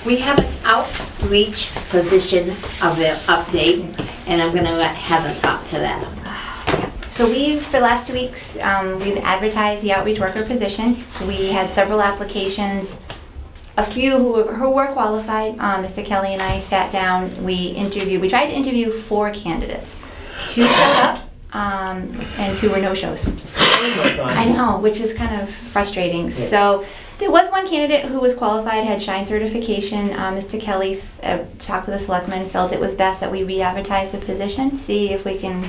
We have an outreach position of the update, and I'm gonna let Heather talk to that. So for the last 2 weeks, we've advertised the outreach worker position. We had several applications, a few who were qualified. Mr. Kelly and I sat down, we tried to interview 4 candidates. 2 showed up, and 2 were no-shows. I know, which is kind of frustrating. Yes. So there was one candidate who was qualified, had Shine certification. Mr. Kelly talked to the selectmen, felt it was best that we re-advertise the position, see if we can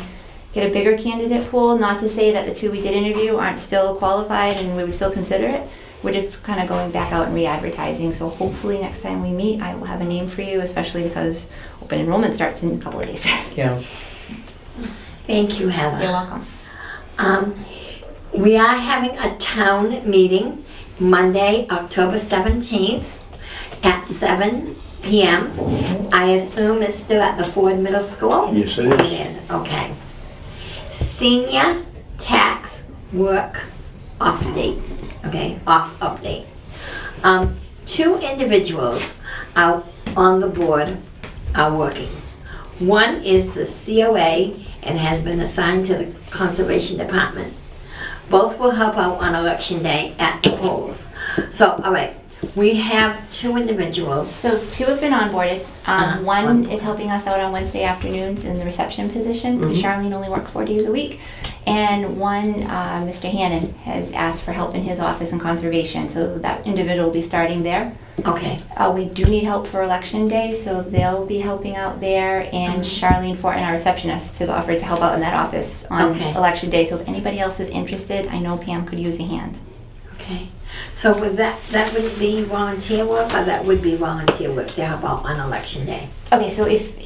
get a bigger candidate pool. Not to say that the 2 we did interview aren't still qualified and we would still consider it. We're just kind of going back out and re-advertising. So hopefully next time we meet, I will have a name for you, especially because open enrollment starts in a couple of days. Yeah. Thank you, Heather. You're welcome. We are having a town meeting Monday, October 17th at 7 p.m. I assume it's still at the Ford Middle School? Yes, it is. It is, okay. Senior tax work off date, okay, off update. 2 individuals out on the board are working. One is the COA and has been assigned to the Conservation Department. Both will help out on election day at the polls. So, all right, we have 2 individuals. So 2 have been onboarded. One is helping us out on Wednesday afternoons in the reception position. Charlene only works 4 days a week. And one, Mr. Hannon, has asked for help in his office in conservation. So that individual will be starting there. Okay, We do need help for election day, so they'll be helping out there. And Charlene Fortin, our receptionist, has offered to help out in that office on Okay. election day. So if anybody else is interested, I know Pam could use a hand. okay. So would that wouldn't be volunteer work, or that would be volunteer work to help out on election day? Okay, so if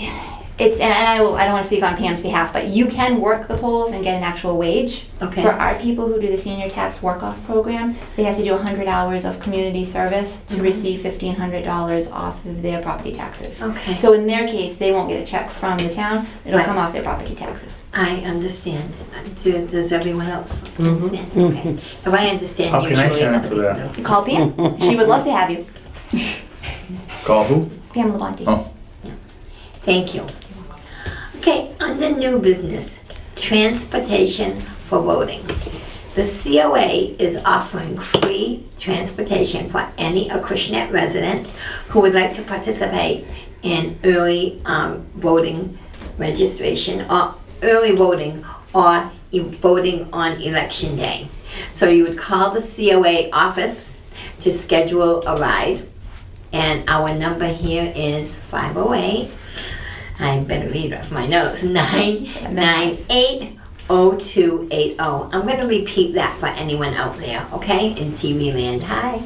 it's, and I don't want to speak on Pam's behalf, but you can work the polls and get an actual wage. Okay. For our people who do the senior tax work-off program, they have to do 100 hours of community service to receive $1,500 off of their property taxes. Okay. So in their case, they won't get a check from the town, it'll Right. come off their property taxes. I understand. Does everyone else understand? Okay. If I understand, How can I usually sign up other for that? people do. Call Pam, she would love to have you. Call who? Pam Labonte. Oh. Thank you. Okay, under new business, transportation for voting. The COA is offering free transportation for any Acushnet resident who would like to participate in early voting registration or early voting or voting on election day. So you would call the COA office to schedule a ride, and our number here is 508. I better read off my notes. 998-0280. I'm going to repeat that for anyone out there, okay? In TV land. Hi.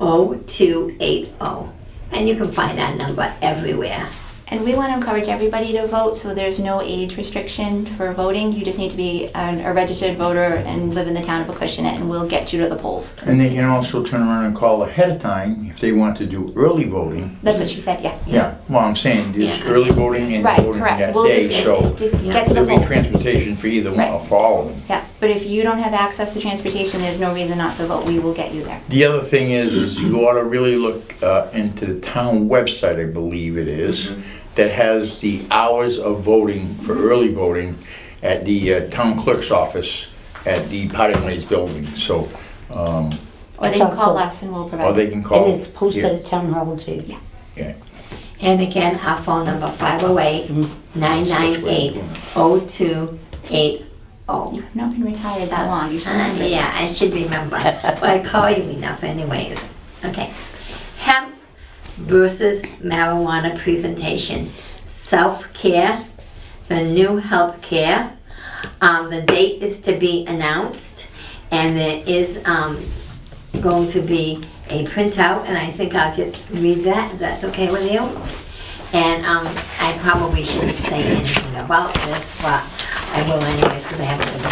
508-998-0280. And you can find that number everywhere. And we want to encourage everybody to vote, so there's no age restriction for voting. You just need to be a registered voter and live in the town of Acushnet, and we'll get you to the polls. And they can also turn around and call ahead of time if they want to do early voting. That's what she said, yeah. Yeah, well, I'm saying, there's Yeah. early voting and Right, voting correct. that We'll day, just- so Just Yeah. get to the there'll be polls. transportation for either one, Right. or for all of them. Yeah, but if you don't have access to transportation, there's no reason not to vote. We will get you there. The other thing is you ought to really look into the town website, I believe it is, that has the hours of voting for early voting at the town clerk's office at the Potting Place building, so, Or they It's can on call call. us and we'll or provide they it. can call. And it's posted yeah, at Town Hall too. yeah. And again, our phone number 508-998-0280. You've not been retired that long. You should remember. Yeah, I should remember. Well, I call you enough anyways. Okay. Hemp versus marijuana presentation. Self-care, the new health care. The date is to be announced, and there is going to be a printout, and I think I'll just read that, if that's okay with you. And I probably shouldn't say anything about this, but I will anyways because I have it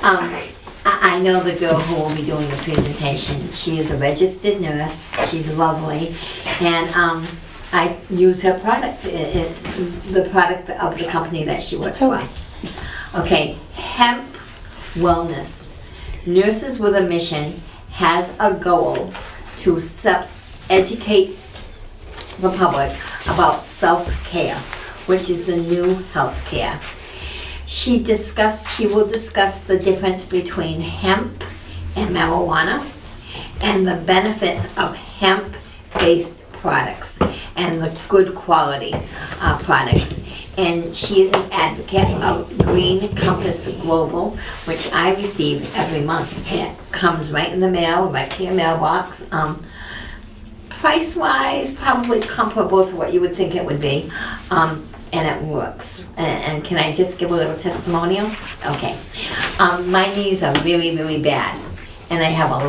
down. I know the girl who will be doing the presentation. She is a registered nurse. She's lovely, and I use her product. It's the product of the company that she works for. Okay, hemp wellness. Nurses with a mission has a goal to educate the public about self-care, which is the new healthcare. She will discuss the difference between hemp and marijuana and the benefits of hemp-based products and the good quality products. And she is an advocate of Green Compass Global, which I receive every month. It comes right in the mail, right to your mailbox. Price-wise, probably comparable to what you would think it would be. And it works. And can I just give a little testimonial? Okay. My knees are really, really bad. And I had a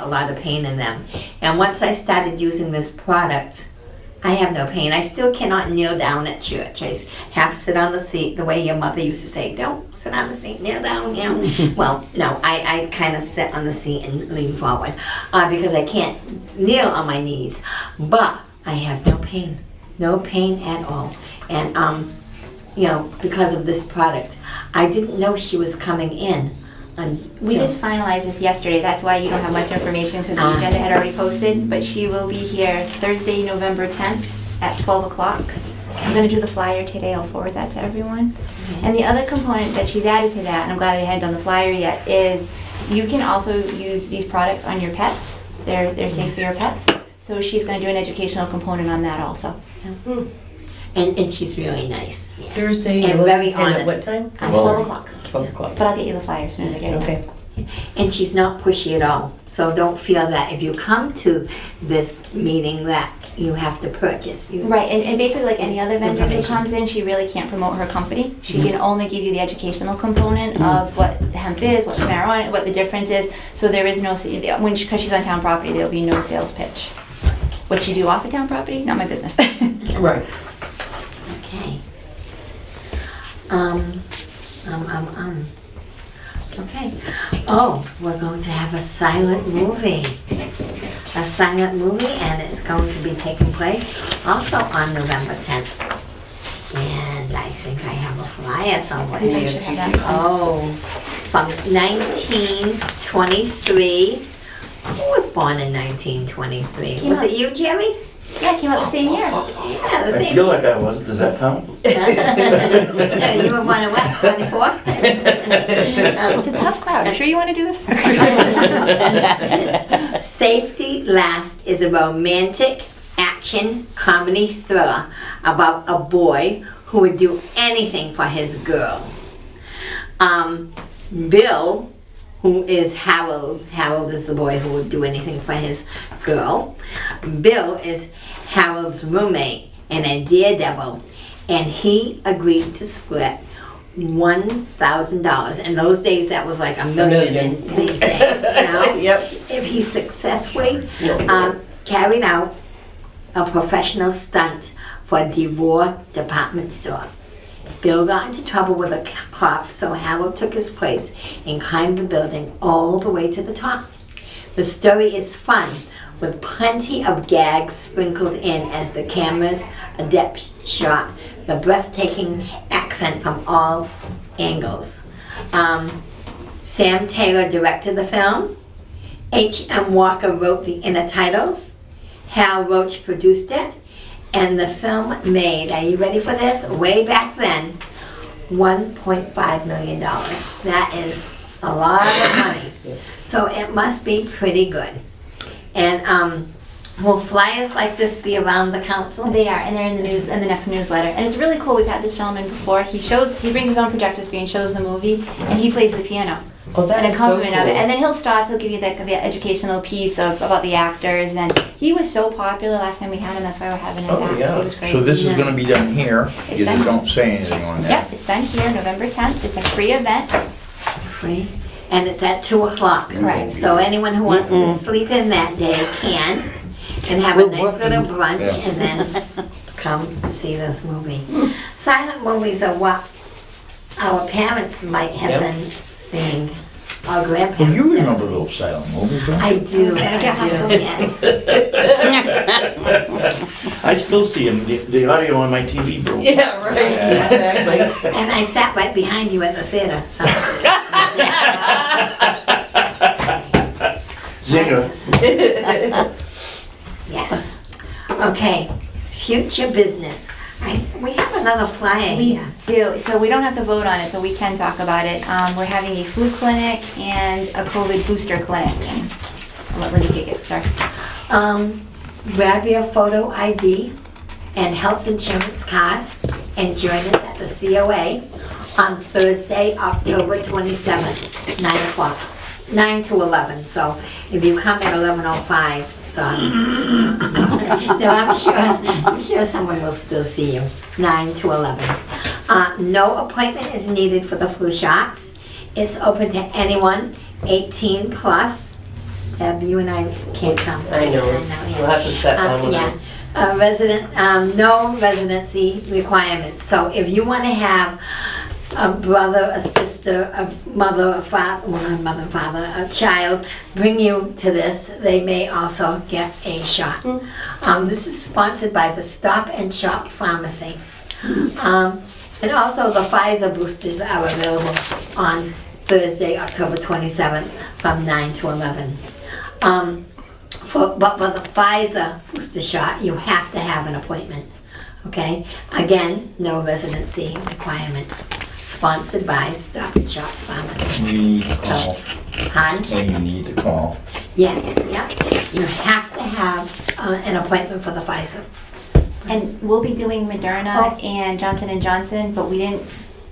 lot of pain in them. And once I started using this product, I have no pain. I still cannot kneel down at church. I have to sit on the seat the way your mother used to say, don't sit on the seat, kneel down, you know. Well, no, I kind of sit on the seat and lean forward because I can't kneel on my knees. But I have no pain. No pain at all. And, you know, because of this product. I didn't know she was coming in. We just finalized this yesterday. That's why you don't have much information because the agenda had already posted. But she will be here Thursday, November 10th at 12 o'clock. I'm going to do the flyer today. I'll forward that to everyone. And the other component that she's added to that, and I'm glad I hadn't done the flyer yet, is you can also use these products on your pets. They're safe for your pets. So she's going to do an educational component on that also. And she's really nice. Yeah. Thursday And very at honest. what time? At 12 o'clock. 12 o'clock. But I'll get you the flyer as soon as I get it. Okay. And she's not pushy at all. So don't feel that if you come to this meeting that you have to purchase. Right, and basically like any other vendor who Information. comes in, she really can't promote her company. She can only give you the educational component of what hemp is, what marijuana, what the difference is. So there is no, because she's on town property, there'll be no sales pitch. What you do off of town property, not my business. Right. Okay. Okay. Oh, we're going to have a silent movie. A silent movie, and it's going to be taking place also on November 10th. And I think I have a flyer somewhere. I think you should have that. Oh, from 1923. Who was born in 1923? Was it you, Jerry? Yeah, it came out the same year. Yeah, the I same. feel like I was. Does that count? Yeah, you were born in what, 24? It's a tough crowd. I'm sure you want to do this. Safety Last is a romantic action comedy thriller about a boy who would do anything for his girl. Bill, who is Harold is the boy who would do anything for his girl. Bill is Harold's roommate and a daredevil, and he agreed to split $1,000. In those days, that was like $1 million in these days, you know? Yep. If he successfully carried out a professional stunt for a DeVore department store. Bill got into trouble with a cop, so Harold took his place and climbed the building all the way to the top. The story is fun, with plenty of gags sprinkled in as the camera's adept shot the breathtaking accent from all angles. Sam Taylor directed the film. H.M. Walker wrote the inner titles. Hal Roach produced it. And the film made, are you ready for this? Way back then, $1.5 million. That is a lot of money. So it must be pretty good. And will flyers like this be around the council? They are, and they're in the news, in the next newsletter. And it's really cool. We've had this gentleman before. He brings his own projector screen, shows the movie, and he plays the piano. Oh, that An is so accompaniment of it, cool. and then he'll stop. He'll give you the educational piece about the actors, and he was so popular last time we had him. That's why we're having him Oh, back. yeah. It was great. So this is gonna be done here, It's you just done. don't say anything on that. Yep, it's done here, November 10th. It's a free event. Free. And it's at 2 o'clock. Correct. So anyone who wants to sleep in that day can, and have a nice little brunch, Yeah. and then come to see this movie. Silent movies are what our parents might have Yep. been seeing, our Well, grandparents. you did. remember those silent movies, don't you? I do, get hostile. yes. I still see him, the audio on my TV, bro. Yeah, right. Exactly. And I sat right behind you at the theater, so. Zinger. Yes. Okay, future business. We have another flyer We here. do, so we don't have to vote on it, so we can talk about it. We're having a flu clinic and a COVID booster clinic. And I'll let Lindy take it, sorry. Grab your photo ID and health insurance card and join us at the COA on Thursday, October 27th, 9 o'clock. 9 to 11, so if you come at 11:05, sorry. No, I'm sure someone will still see you. 9 to 11. No appointment is needed for the flu shots. It's open to anyone 18 plus. Deb, you and I can't come. I know, yeah. we'll have to set down with it. No residency requirements. So if you want to have a brother, a sister, a mother, a father, well, not mother, father, a child, bring you to this, they may also get a shot. This is sponsored by the Stop and Shop Pharmacy. And also the Pfizer boosters are available on Thursday, October 27th from 9 to 11. But for the Pfizer booster shot, you have to have an appointment. Okay? Again, no residency requirement. Sponsored by Stop and Shop Pharmacy. You need to call. Hon? And you need to call. Yes, yep. You have to have an appointment for the Pfizer. And we'll be doing Moderna and Johnson & Johnson, but we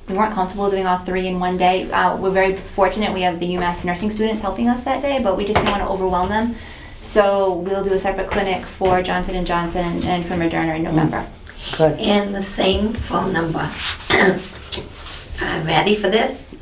weren't comfortable doing all three in one day. We're very fortunate we have the UMass nursing students helping us that day, but we just didn't want to overwhelm them. So we'll do a separate clinic for Johnson & Johnson and for Moderna in November. Good. And the same phone number. Ready for this?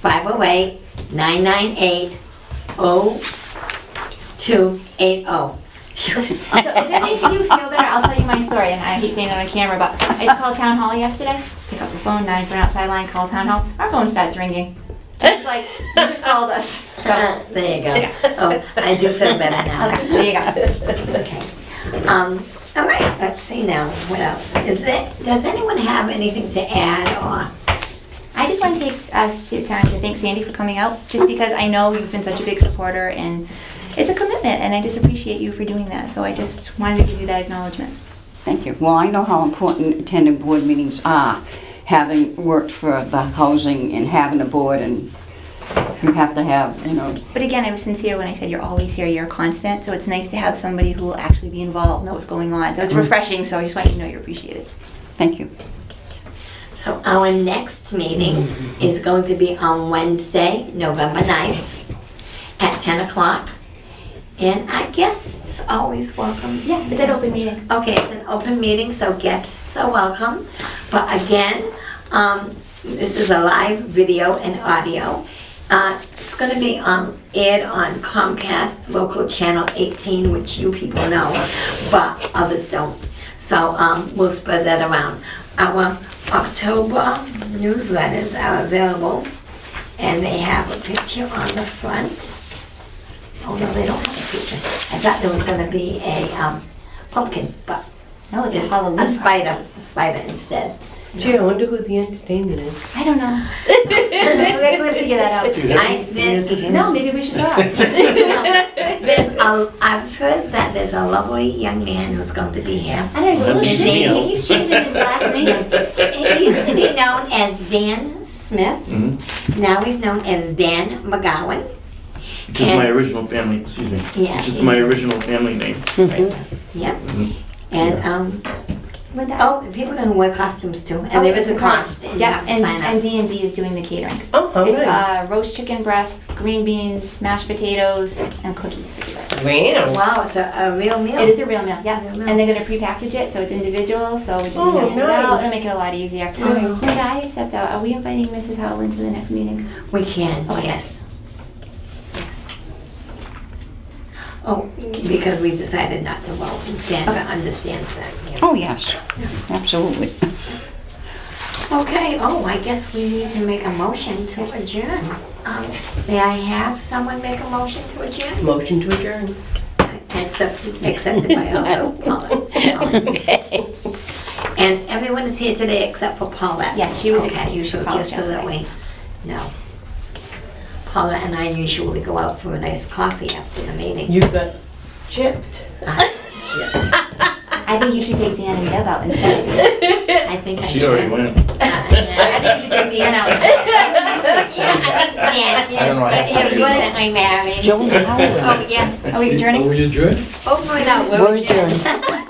508-998-0280. So if it makes you feel better, I'll tell you my story, and I hate saying it on camera, but I called town hall yesterday, pick up the phone, 9 for an outside line, call town hall, our phone starts ringing. Just like, you just called us. So, There you go. Oh, I do feel better now. okay, there you go. Okay. All right, let's see now. What else? Does anyone have anything to add or? I just want to take us to time to thank Sandy for coming out, just because I know you've been such a big supporter, and it's a commitment, and I just appreciate you for doing that, so I just wanted to give you that acknowledgement. Thank you. Well, I know how important attending board meetings are, having worked for the housing and having a board, and you have to have, But again, I was sincere when I said you're always here, you're a constant, so it's nice to have somebody who will actually be involved, know what's going on, so it's refreshing, so I just want you to know you're appreciated. thank you. So our next meeting is going to be on Wednesday, November 9th at 10 o'clock. And our guests always welcome. Yeah, it's an open meeting. Okay, it's an open meeting, so guests are welcome. But again, this is a live video and audio. It's going to be aired on Comcast Local Channel 18, which you people know, but others don't. So we'll spread that around. Our October newsletters are available, and they have a picture on the front. Oh no, they don't have a picture. I thought there was going to be a pumpkin, but No, it's a there's Halloween. a spider instead. Gee, I wonder who the entertainment is. I don't know. We're gonna figure that out. Dude, No, maybe we should talk. I've heard that there's a lovely young man who's going to be here. I know, he's a little His shifty. name- He keeps changing his last name. He used to be known as Dan Smith. Mhm. Now he's known as Dan McGowan. Which is my original family, excuse me. Yeah. Which is my original family name. Yep. Mhm. And Linda. people can wear costumes too, and there is a cost, and you Yeah, have to sign and up. D&D is doing the catering. Oh, how It's nice. roast chicken breast, green beans, mashed potatoes, and cookies for dessert. Wow. Wow, it's a real meal. It is a real meal, yeah. Real meal. And they're gonna prepackage it, so it's individual, so we just Oh, hand it out. nice. It'll make it a lot easier. Nice. Linda, I accept out. Are we inviting Mrs. Howland to the next meeting? We can, Okay. yes. Yes. Oh, because we decided not to vote, and Sandra understands that. yeah. Oh, yes, absolutely. Okay, I guess we need to make a motion to adjourn. May I have someone make a motion to adjourn? Motion to adjourn. Accepted by also Paulette. And everyone is here today except for Paulette. Yes, she was Okay, excused so for just so Paulette. that we know. Paula and I usually go out for a nice coffee after the meeting. You got gypped. I think you should take Dan and Deb out instead. I think I She should. already went. I think you should take Dan out. Yeah, I don't know, I have to you're leave. recently married. Joan Howard. Oh, yeah. Are we adjourning? Are we adjourned? Oh, no, We're we're adjourned. adjourned.